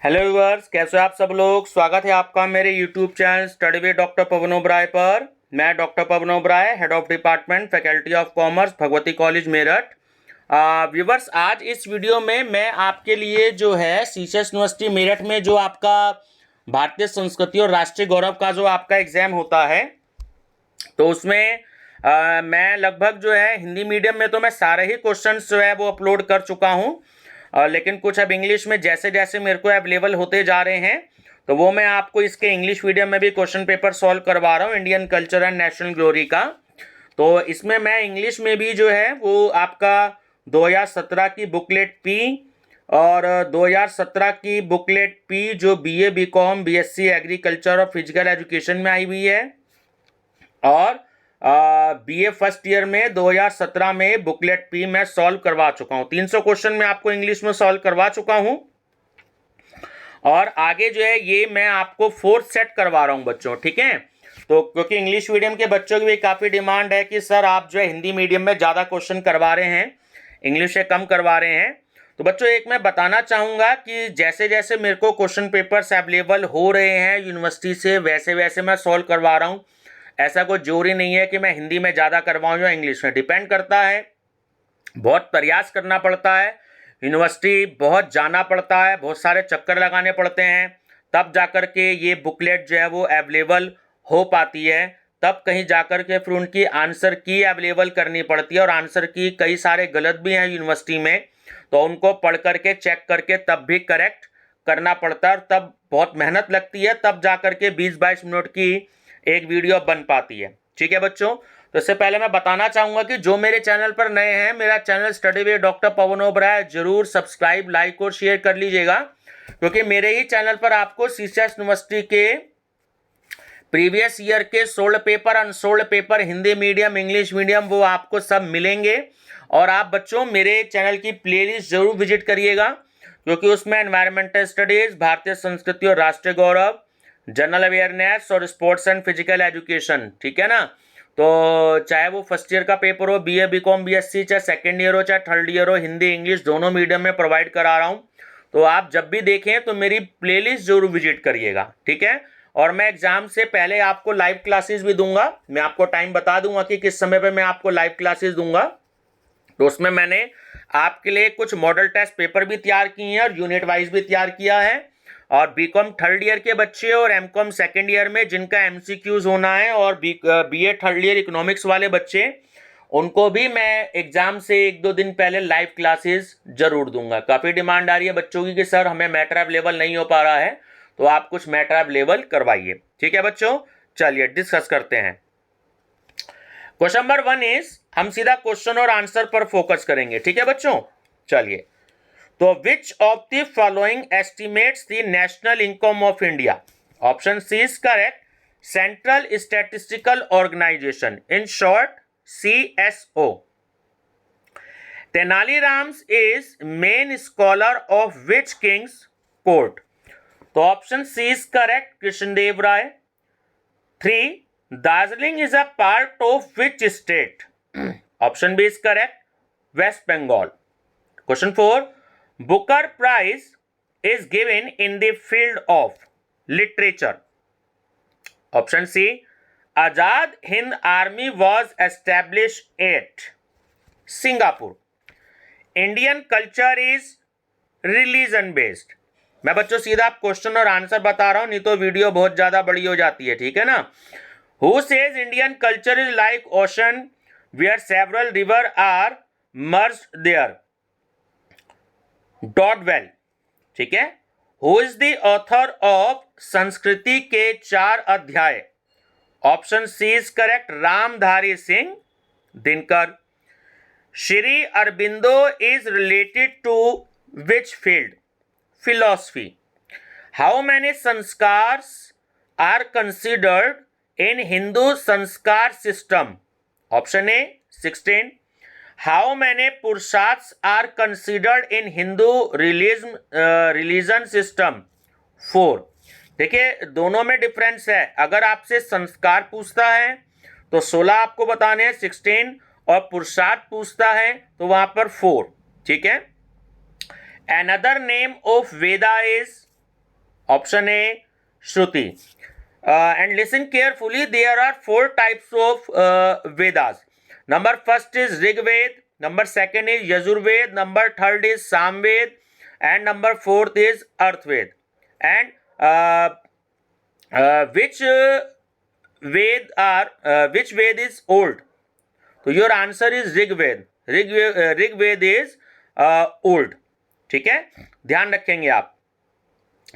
Hello viewers, कैसे हो आप सब लोग। स्वागत है आपका मेरे YouTube channel study with doctor Pawan Oberoi पर। मैं doctor Pawan Oberoi, head of department faculty of commerce, Bhagwati college Meerut. Viewers, आज इस वीडियो में मैं आपके लिए जो है सीसीएस यूनिवर्सिटी मेरठ में जो आपका भारतीय संस्कृति और राष्ट्रीय गौरव का जो आपका एग्जाम होता है, तो उसमें मैं लगभग जो है हिंदी मीडियम में तो मैं सारे ही क्वेश्चंस जो है वो अपलोड कर चुका हूँ, लेकिन कुछ अब इंग्लिश में जैसे जैसे मेरे को अवेलेबल होते जा रहे हैं तो वो मैं आपको इसके इंग्लिश मीडियम में भी क्वेश्चन पेपर सॉल्व करवा रहा हूँ, Indian culture and national glory का। तो इसमें मैं इंग्लिश में भी जो है वो आपका 2017 की बुकलेट पी और 2017 की बुकलेट पी जो बीए बीकॉम बीएससी एग्रीकल्चर और फिजिकल एजुकेशन में आई हुई है, और बीए फर्स्ट ईयर में 2017 में बुकलेट पी मैं सॉल्व करवा चुका हूं। 300 क्वेश्चन मैं आपको इंग्लिश में सॉल्व करवा चुका हूं, और आगे जो है ये मैं आपको फोर्थ सेट करवा रहा हूं बच्चों, ठीक है। तो क्योंकि इंग्लिश मीडियम के बच्चों की भी काफ़ी डिमांड है कि सर आप जो है हिंदी मीडियम में ज़्यादा क्वेश्चन करवा रहे हैं, इंग्लिश से कम करवा रहे हैं। तो बच्चों एक मैं बताना चाहूँगा कि जैसे जैसे मेरे को क्वेश्चन पेपर्स अवेलेबल हो रहे हैं यूनिवर्सिटी से, वैसे वैसे मैं सॉल्व करवा रहा हूँ। ऐसा कोई जरूरी नहीं है कि मैं हिंदी में ज़्यादा करवाऊँ या इंग्लिश में, डिपेंड करता है, बहुत प्रयास करना पड़ता है, यूनिवर्सिटी बहुत जाना पड़ता है, बहुत सारे चक्कर लगाने पड़ते हैं, तब जाकर के ये बुकलेट जो है वो अवेलेबल हो पाती है। तब कहीं जाकर के फिर उनकी आंसर की अवेलेबल करनी पड़ती है, और आंसर की कई सारे गलत भी हैं यूनिवर्सिटी में, तो उनको पढ़ करके चेक करके तब भी करेक्ट करना पड़ता है, और तब बहुत मेहनत लगती है, तब जाकर के 20-22 मिनट की एक वीडियो बन पाती है, ठीक है बच्चों। तो इससे पहले मैं बताना चाहूंगा कि जो मेरे चैनल पर नए हैं, मेरा channel study with doctor Pawan Oberoi जरूर सब्सक्राइब, लाइक और शेयर कर लीजिएगा, क्योंकि मेरे ही चैनल पर आपको सीसीएस यूनिवर्सिटी के प्रीवियस ईयर के solved paper, unsold paper, Hindi medium, English medium, वो आपको सब मिलेंगे। और आप बच्चों मेरे चैनल की प्लेलिस्ट जरूर विजिट करिएगा, क्योंकि उसमें एनवायरमेंटल स्टडीज, भारतीय संस्कृति और राष्ट्रीय गौरव, जनरल अवेयरनेस और स्पोर्ट्स एंड फिजिकल एजुकेशन, ठीक है ना। तो चाहे वो फर्स्ट ईयर का पेपर हो, बीए बीकॉम बीएससी, चाहे सेकेंड ईयर हो चाहे थर्ड ईयर हो, हिंदी इंग्लिश दोनों मीडियम में प्रोवाइड करा रहा हूँ। तो आप जब भी देखें तो मेरी प्लेलिस्ट जरूर विजिट करिएगा, ठीक है। और मैं एग्जाम से पहले आपको लाइव क्लासेस भी दूंगा, मैं आपको टाइम बता दूंगा कि किस समय पे मैं आपको लाइव क्लासेस दूंगा। तो उसमें मैंने आपके लिए कुछ मॉडल टेस्ट पेपर भी तैयार किए हैं और यूनिट वाइज भी तैयार किया है। और बीकॉम थर्ड ईयर के बच्चे और एमकॉम सेकेंड ईयर में जिनका एमसीक्यूज होना है, और बीए थर्ड ईयर इकोनॉमिक्स वाले बच्चे, उनको भी मैं एग्जाम से 1-2 दिन पहले लाइव क्लासेस जरूर दूंगा। काफ़ी डिमांड आ रही है बच्चों की कि सर हमें मैटर अवेलेबल नहीं हो पा रहा है, तो आप कुछ मैटर अवेलेबल करवाइए, ठीक है बच्चों। चलिए डिस्कस करते हैं। क्वेश्चन नंबर 1 इज, हम सीधा क्वेश्चन और आंसर पर फोकस करेंगे, ठीक है बच्चों। चलिए, तो which of the following estimates the national income of India. Option C is correct, central statistical organisation, in short CSO. Tenali is main scholar of which king's court? तो option C is correct, Krishnadeva Raya. 3, Darjeeling is a part of which state? Option B is correct, West Bengal. Question 4, Booker prize is given in the field of literature? Option C, Azad Hind army was established at Singapore. Indian culture is religion based. मैं बच्चों सीधा आप question और answer बता रहा हूं, नहीं तो वीडियो बहुत ज्यादा बड़ी हो जाती है, ठीक है ना। Who says Indian culture is like ocean where several river are merged there? Dodwell, ठीक है। Who is the author of Sanskriti ke 4 Adhyay? Option C is correct, Ramdhari Singh Dinkar. Sri Aurobindo is related to which field? philosophy. How many sanskars are considered in Hindu sanskar system? Option A 16. How many purushas are considered in Hindu religion system? 4. देखिए दोनों में difference है। अगर आपसे संस्कार पूछता है तो 16 आपको बताने हैं, 16, और पुरुषार्थ पूछता है तो वहां पर 4, ठीक है। Another name of Veda is option A Shruti. And listen carefully, there are 4 types of Vedas. Number first is Rig Ved, number second is Yajurved, number third is Samved, and number fourth is Arthved. And which Ved is old? So your answer is Rig Ved. Rig Ved is old. ठीक है, ध्यान रखेंगे आप.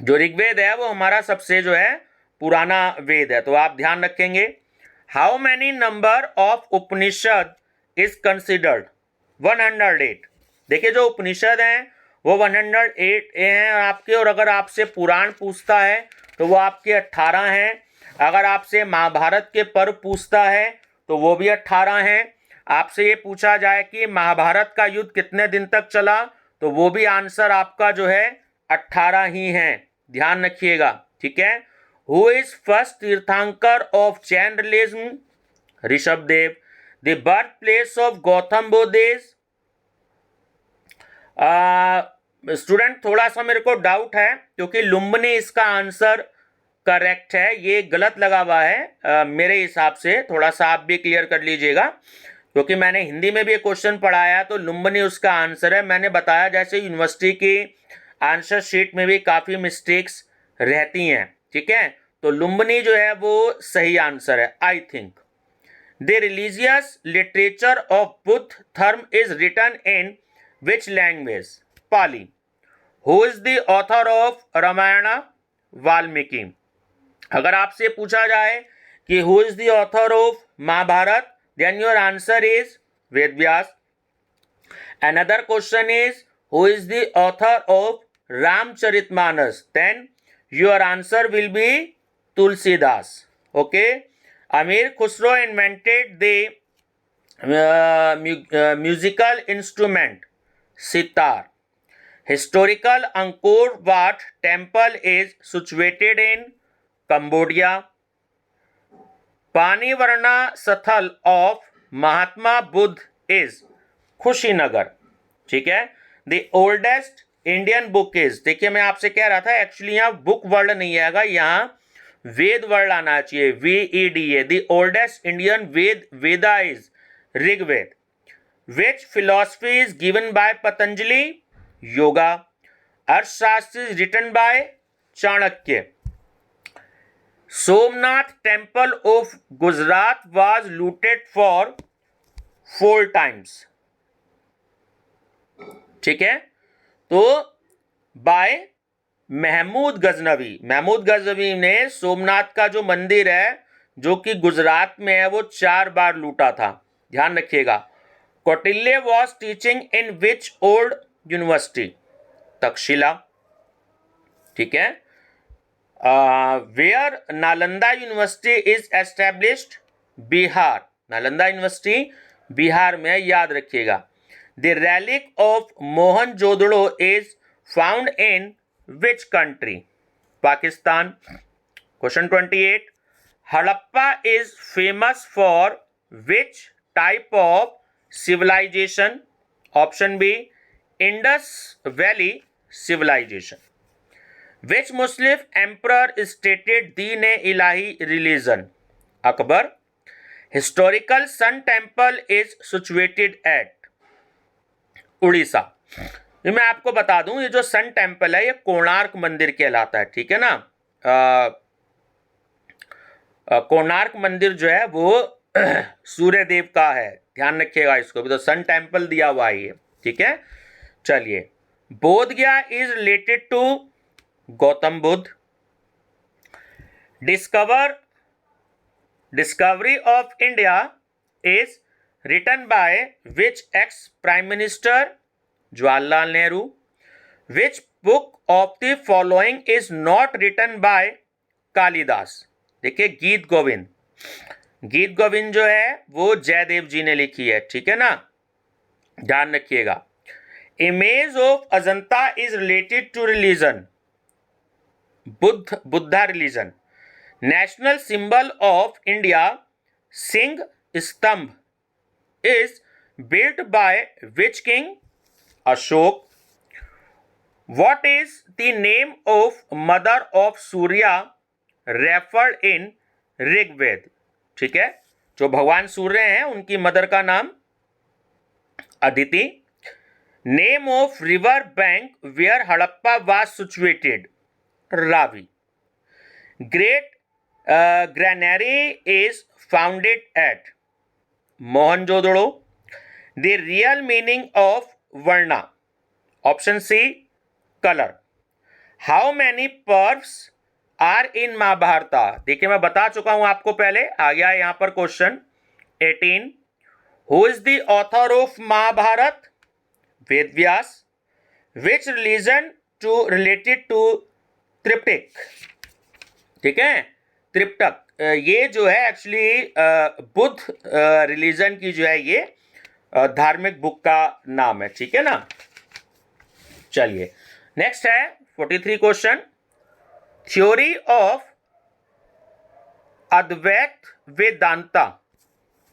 जो ऋग्वेद है वो हमारा सबसे जो है पुराना वेद है, तो आप ध्यान रखेंगे. How many number of Upanishad is considered? 108. देखिए जो उपनिषद हैं वो 108 हैं आपके, और अगर आपसे पुराण पूछता है तो वो आपके 18 हैं. अगर आपसे महाभारत के पर्व पूछता है तो वो भी 18 हैं. आपसे ये पूछा जाए कि महाभारत का युद्ध कितने दिन तक चला, तो वो भी आंसर आपका जो है 18 ही हैं. ध्यान रखिएगा, ठीक है. Who is first तीर्थंकर of Chandalism? Rishabhdev. The birthplace of Gautam Buddha is? Student थोड़ा सा मेरे को डाउट है क्योंकि लुम्बिनी इसका आंसर करेक्ट है, ये गलत लगा हुआ है मेरे हिसाब से. थोड़ा सा आप भी क्लियर कर लीजिएगा क्योंकि मैंने हिंदी में भी एक क्वेश्चन पढ़ाया तो लुम्बिनी उसका आंसर है. मैंने बताया जैसे यूनिवर्सिटी की आंसर शीट में भी काफ़ी मिस्टेक्स रहती हैं, ठीक है. तो लुम्बिनी जो है वो सही आंसर है I think. The religious literature of Buddha dharma is written in which language? Pali. Who is the author of Ramayana? Valmiki. अगर आपसे पूछा जाए कि who is the author of Mahabharata, then your answer is Vedavyasa. Another question is who is the author of Ramcharitmanas, then your answer will be Tulsidas. Okay. Amir Khusro invented the musical instrument sitar. Historical Angkor Wat temple is situated in Cambodia. Panivarna Sathal of Mahatma Buddha is Kushinagar. ठीक है. The oldest Indian book is, देखिए मैं आपसे कह रहा था actually यहाँ book word नहीं आएगा, यहाँ वेद वर्ड आना चाहिए, VEDA. The oldest Indian Veda is Rigveda. Which philosophy is given by Patanjali? Yoga. Arthashastra is written by Chanakya. Somnath temple of Gujarat was looted for 4 times. ठीक है, तो बाय महमूद गजनवी. महमूद गजनवी ने सोमनाथ का जो मंदिर है जो कि गुजरात में है वो 4 बार लूटा था. ध्यान रखिएगा. Kautilya was teaching in which old university? Takshashila. ठीक है. Where Nalanda university is established? Bihar. Nalanda university Bihar में, याद रखिएगा. The relic of Mohenjo-daro is found in which country? Pakistan. Question 28. Harappa is famous for which type of civilization? Option B, Indus Valley civilization. Which Muslim emperor stated Deen-e-Ilahi religion? Akbar. Historical Sun Temple is situated at Orissa. ये मैं आपको बता दूं, ये जो sun temple है ये कोणार्क मंदिर कहलाता है. ठीक है ना. कोणार्क मंदिर जो है वो सूर्य देव का है, ध्यान रखिएगा इसको भी. तो सन टेम्पल दिया हुआ है ये. ठीक है. चलिए. Bodh Gaya is related to Gautam Buddha. Discovery of India is written by which ex-prime minister? Jawaharlal Nehru. Which book of the following is not written by Kalidas? देखिए गीत गोविंद. गीत गोविंद जो है वो जयदेव जी ने लिखी है. ठीक है ना, ध्यान रखिएगा. Image of Ajanta is related to religion? Buddha religion. National symbol of India Singh Stambh is built by which king? Ashok. What is the name of mother of Surya referred in Rigveda? ठीक है, जो भगवान सूर्य हैं उनकी मदर का नाम Aditi. Name of river bank where Harappa was situated, Ravi. Great granary is founded at, Mohenjodaro. The real meaning of varna, option C colour. How many parvas are in Mahabharata? देखिए मैं बता चुका हूं आपको पहले, आ गया यहां पर question. 18. Who is the author of Mahabharata? Ved Vyas. Which religion to related to Tripitaka? ठीक है, त्रिपिटक ये जो है एक्चुअली बुद्ध रिलीजन की जो है ये धार्मिक बुक का नाम है. ठीक है ना. चलिए नेक्स्ट है 43 question. Theory of Advaita Vedanta.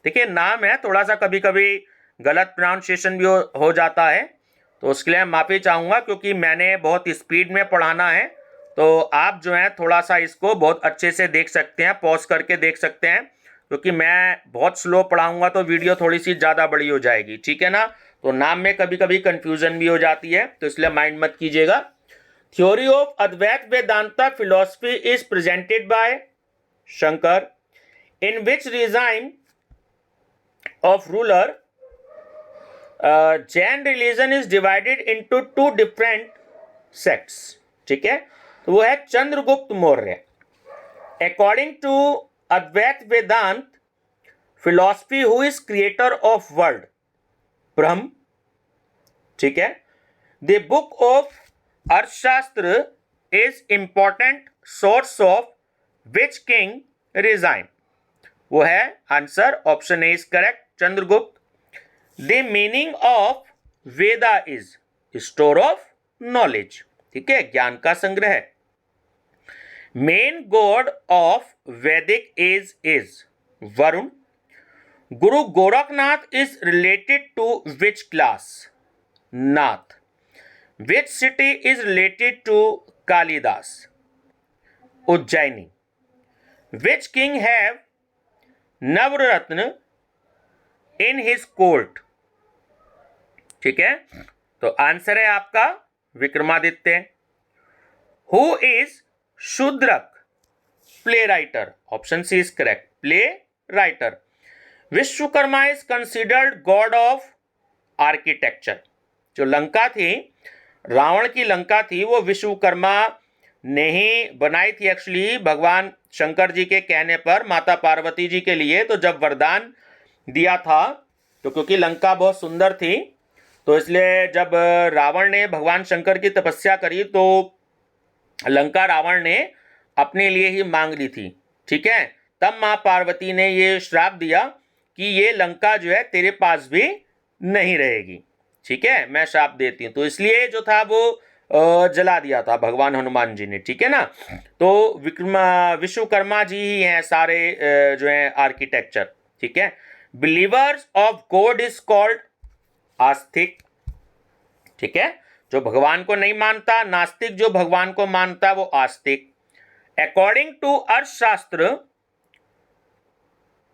देखिए नाम है, थोड़ा सा कभी कभी गलत प्रोनाउंसिएशन भी हो जाता है, तो उसके लिए माफी चाहूंगा क्योंकि मैंने बहुत स्पीड में पढ़ाना है. तो आप जो है थोड़ा सा इसको बहुत अच्छे से देख सकते हैं, पॉज करके देख सकते हैं, क्योंकि मैं बहुत स्लो पढ़ाऊंगा तो वीडियो थोड़ी सी ज़्यादा बड़ी हो जाएगी. ठीक है ना. तो नाम में कभी कभी कंफ्यूजन भी हो जाती है, तो इसलिए माइंड मत कीजिएगा. Theory of Advaita Vedanta philosophy is presented by Shankar. In which regime of ruler Jain religion is divided into two different sects. ठीक है, तो वो है Chandragupta Maurya. According to Advaita Vedanta philosophy, who is creator of world? Brahma. ठीक है. The book of Arthashastra is important source of which king regime? वो है answer option A is correct, Chandragupta. The meaning of Veda is store of knowledge. ठीक है, ज्ञान का संग्रह. Main god of Vedic age is Varun. Guru Gorakhnath is related to which class? Nath. Which city is related to Kalidas? Ujjaini. Which king have Navratna in his court? ठीक है, तो answer है आपका Vikramaditya. Who is Shudrak play writer? Option C is correct, play writer. Vishwakarma is considered god of architecture. जो लंका थी, रावण की लंका थी, वो विश्वकर्मा ने ही बनाई थी एक्चुअली, भगवान शंकर जी के कहने पर माता पार्वती जी के लिए. तो जब वरदान दिया था, तो क्योंकि लंका बहुत सुंदर थी, तो इसलिए जब रावण ने भगवान शंकर की तपस्या करी तो लंका रावण ने अपने लिए ही मांग ली थी. ठीक है, तब माँ पार्वती ने ये श्राप दिया कि ये लंका जो है तेरे पास भी नहीं रहेगी. ठीक है, मैं श्राप देती हूँ. तो इसलिए जो था वो जला दिया था भगवान हनुमान जी ने. ठीक है ना. तो विश्वकर्मा जी ही हैं सारे जो है आर्किटेक्चर. ठीक है. Believers of God is called आस्तिक. ठीक है, जो भगवान को नहीं मानता, नास्तिक. जो भगवान को मानता वो आस्तिक. According to Arthashastra,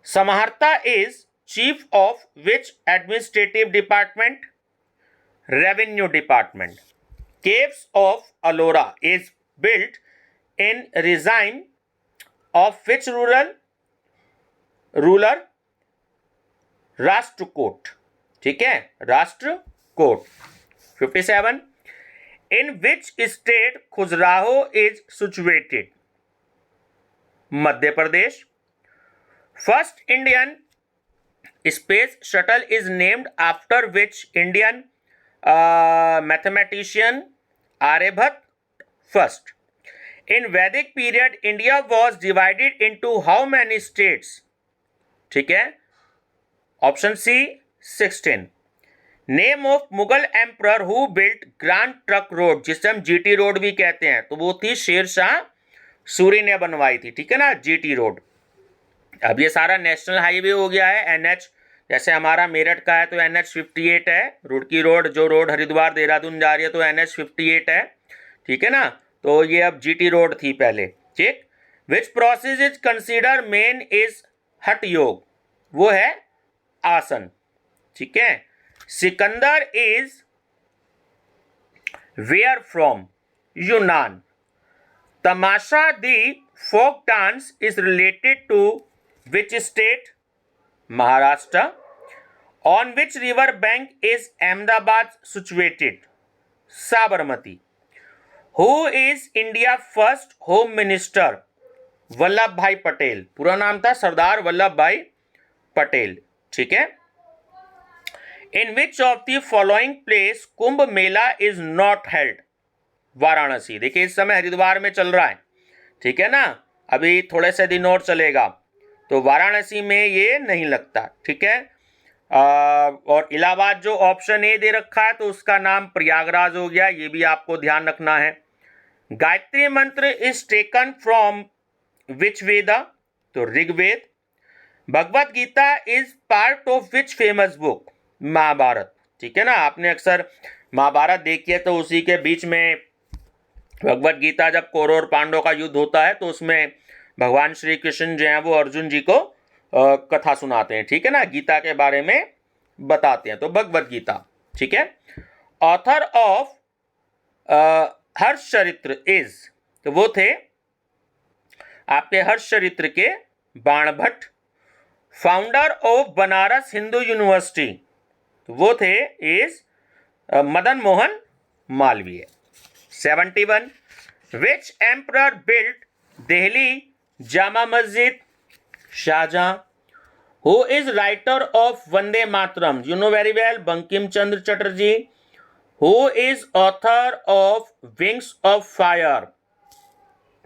Samaharta is chief of which administrative department? Revenue department. Caves of Ellora is built in regime of which ruler? Rashtrakuta. ठीक है, Rashtrakuta. 57. In which state Khajuraho is situated? Madhya Pradesh. First Indian space shuttle is named after which Indian mathematician? Aryabhata. First. In Vedic period India was divided into how many states? ठीक है, option C 16. Name of Mughal emperor who built grand truck road, जिसे हम GT road भी कहते हैं, तो वो थी शेरशाह सूरी ने बनवाई थी. ठीक है ना, जीटी रोड. अब ये सारा नेशनल हाईवे हो गया है, एनएच, जैसे हमारा मेरठ का है तो NH58 है, रुड़की रोड, जो रोड हरिद्वार देहरादून जा रही है तो NH58 है, ठीक है ना। तो ये अब GT रोड थी पहले, ठीक। Which process is consider main is हठ योग, वो है आसन, ठीक है। सिकंदर इज वेयर फ्रॉम, यूनान। Tamasha the folk dance is related to which state, Maharashtra. On which river bank is Ahmedabad situated, Sabarmati. Who is India first home minister, Vallabhbhai Patel, पूरा नाम था सरदार वल्लभ भाई पटेल, ठीक है। In which of the following place Kumbh Mela is not held, Varanasi. देखिए इस समय हरिद्वार में चल रहा है, ठीक है ना, अभी थोड़े से दिन और चलेगा, तो वाराणसी में ये नहीं लगता, ठीक है। और इलाहाबाद जो ऑप्शन ए दे रखा है तो उसका नाम प्रयागराज हो गया, ये भी आपको ध्यान रखना है। Gayatri mantra is taken from which Veda, तो Rigveda. Bhagavad Gita is part of which famous book, Mahabharata, ठीक है ना। आपने अक्सर महाभारत देखी है तो उसी के बीच में भगवत गीता, जब कौरव और पांडव का युद्ध होता है तो उसमें भगवान श्री कृष्ण जो है वो अर्जुन जी को कथा सुनाते हैं, ठीक है ना, गीता के बारे में बताते हैं, तो भगवत गीता, ठीक है। ऑथर ऑफ हर्षचरित्र इज, तो वो थे आपके हर्षचरित्र के Banabhatta. Founder of Banaras Hindu university, तो वो थे is Madan Mohan Malviya. 71 which emperor built Delhi Jama Masjid, Shahjahan. Who is writer of Vande Mataram, you know very well, Bankim Chandra Chatterjee. Who is author of wings of fire,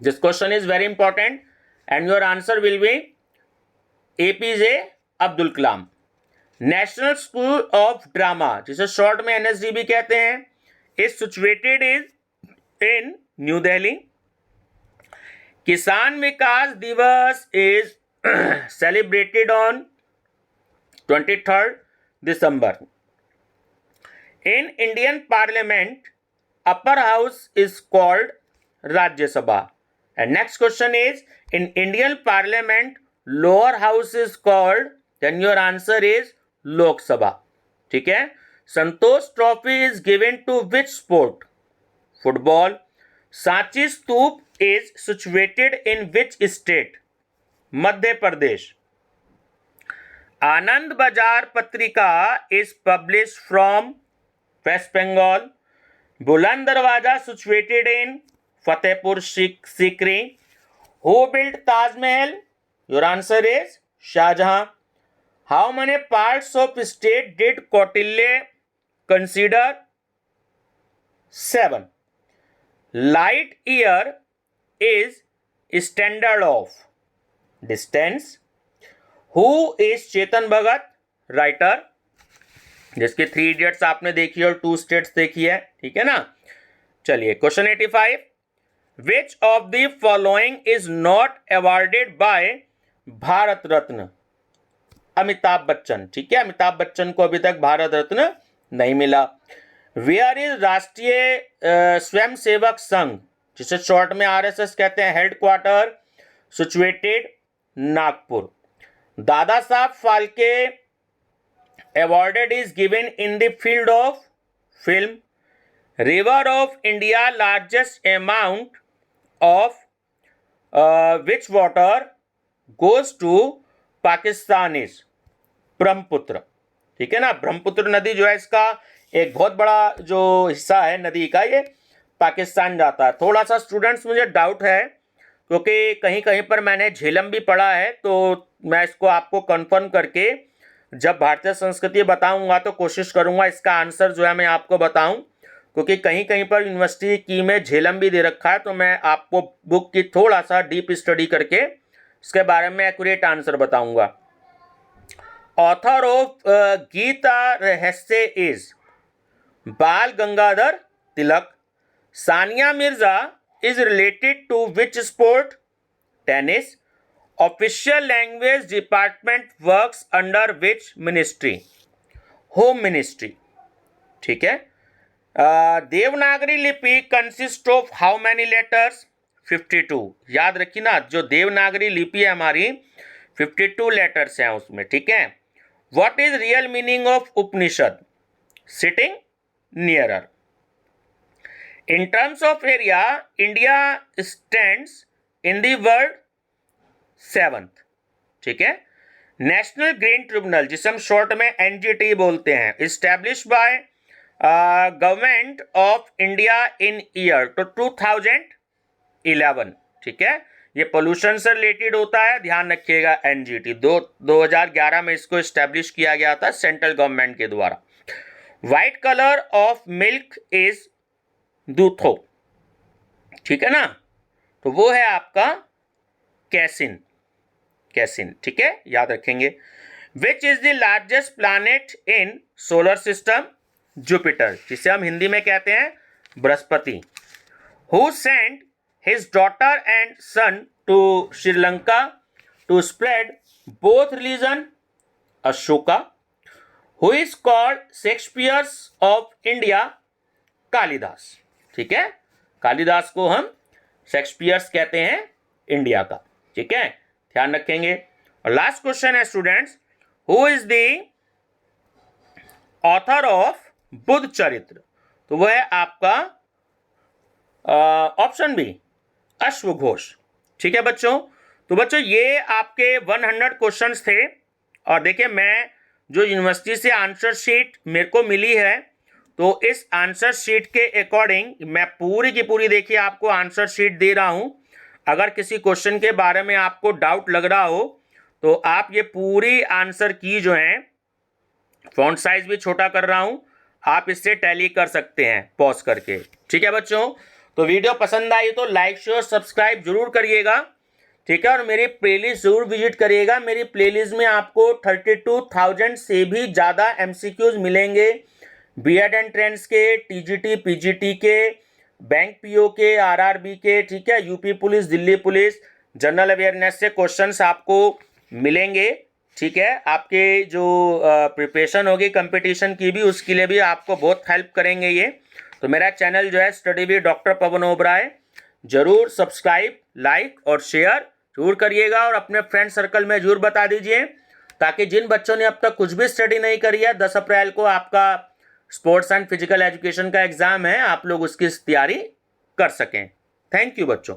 this question is very important and your answer will be APJ Abdul Kalam. National school of drama, जिसे short में NSDB कहते हैं, is situated in new Delhi. Kisan Vikas Diwas is celebrated on 23rd December. In Indian parliament upper house is called Rajya Sabha. And next question is in Indian parliament lower house is called, then your answer is Lok Sabha, ठीक है। Santosh trophy is given to which sport, football. Sanchi stupa is situated in which state, Madhya Pradesh. Anand Bazar Patrika is publish from west Bengal. Buland Darwaza situated in Fatehpur Sikri. Who built Taj Mahal, your answer is Shah Jahan. How many parts of state did Kautilya consider, 7. Light year is standard of distance. Who is Chetan Bhagat, writer, जिसके 3 idiots आपने देखी और 2 states देखी है, ठीक है ना। चलिए question 85, which of the following is not awarded by Bharat Ratna, Amitabh Bachchan, ठीक है। अमिताभ बच्चन को अभी तक भारत रत्न नहीं मिला। वेयर इज राष्ट्रीय स्वयंसेवक संघ, जिसे शॉर्ट में RSS कहते हैं, headquarter situated Nagpur. Dada Saheb Phalke awarded is given in the field of film. River of India largest amount of which water goes to Pakistan is, Brahmaputra, ठीक है ना। ब्रह्मपुत्र नदी जो है इसका एक बहुत बड़ा जो हिस्सा है नदी का, ये पाकिस्तान जाता है। थोड़ा सा स्टूडेंट्स मुझे डाउट है क्योंकि कहीं कहीं पर मैंने झेलम भी पढ़ा है, तो मैं इसको आपको कंफर्म करके जब भारतीय संस्कृति बताऊंगा तो कोशिश करूंगा इसका आंसर जो है मैं आपको बताऊं, क्योंकि कहीं कहीं पर यूनिवर्सिटी की में झेलम भी दे रखा है, तो मैं आपको बुक की थोड़ा सा डीप स्टडी करके इसके बारे में एक्यूरेट आंसर बताऊंगा। Author of Gita Rahasya is Bal Gangadhar Tilak. Sania Mirza is related to which sport, tennis. Official language department works under which ministry? Home ministry. ठीक है। Devanagari lipi consist of how many letters? 52। याद रखिए ना, जो देवनागरी लिपि है हमारी 52 लेटर्स हैं उसमें। ठीक है। What is real meaning of Upanishad? Sitting nearer. In terms of area India stands in the world 7th। ठीक है। नेशनल ग्रीन ट्रिब्यूनल, जिसे हम शॉर्ट में एनजीटी बोलते हैं, establish by government of India in year तो 2011। ठीक है। ये पोल्यूशन से रिलेटेड होता है, ध्यान रखिएगा। एनजीटी 2011 में इसको इस्टेब्लिश किया गया था सेंट्रल गवर्नमेंट के द्वारा। White colour of milk is दूथो। ठीक है ना, तो वो है आपका कैसिन। कैसिन। ठीक है, याद रखेंगे। Which is the largest planet in solar system? Jupiter, जिसे हम हिंदी में कहते हैं Brihaspati. Who sent his daughter and son to Sri Lanka to spread both religion? Ashoka. Who is called Shakespeare's of India? Kalidas. ठीक है, कालिदास को हम शेक्सपियर्स कहते हैं इंडिया का। ठीक है, ध्यान रखेंगे। और लास्ट क्वेश्चन है students, who is the author of Buddha चरित्र? तो वह है आपका ऑप्शन बी, अश्वघोष। ठीक है बच्चों, तो बच्चों ये आपके 100 क्वेश्चंस थे। और देखिए, मैं जो यूनिवर्सिटी से आंसर शीट मेरे को मिली है, तो इस आंसर शीट के अकॉर्डिंग मैं पूरी की पूरी देखिए आपको आंसर शीट दे रहा हूं। अगर किसी क्वेश्चन के बारे में आपको डाउट लग रहा हो तो आप ये पूरी आंसर की जो है, फॉन्ट साइज भी छोटा कर रहा हूं, आप इससे टैली कर सकते हैं पॉज करके। ठीक है बच्चों, तो वीडियो पसंद आई तो लाइक शेयर सब्सक्राइब जरूर करिएगा। ठीक है, और मेरी प्लेलिस्ट जरूर विजिट करिएगा। मेरी प्लेलिस्ट में आपको 32,000 से भी ज़्यादा MCQs मिलेंगे, बीएड एंट्रेंस के, टीजीटी पीजीटी के, बैंक पीओ के, आरआरबी के। ठीक है, UP police, Delhi police, general awareness से क्वेश्चंस आपको मिलेंगे। ठीक है, आपके जो प्रिपरेशन होगी कंपटीशन की भी, उसके लिए भी आपको बहुत हेल्प करेंगे ये। तो मेरा चैनल जो है study with doctor Pawan Oberoi, जरूर सब्सक्राइब, लाइक और शेयर जरूर करिएगा। और अपने फ्रेंड सर्कल में जरूर बता दीजिए, ताकि जिन बच्चों ने अब तक कुछ भी स्टडी नहीं करी है, 10 अप्रैल को आपका स्पोर्ट्स एंड फिजिकल एजुकेशन का एग्जाम है, आप लोग उसकी तैयारी कर सकें। थैंक यू बच्चों।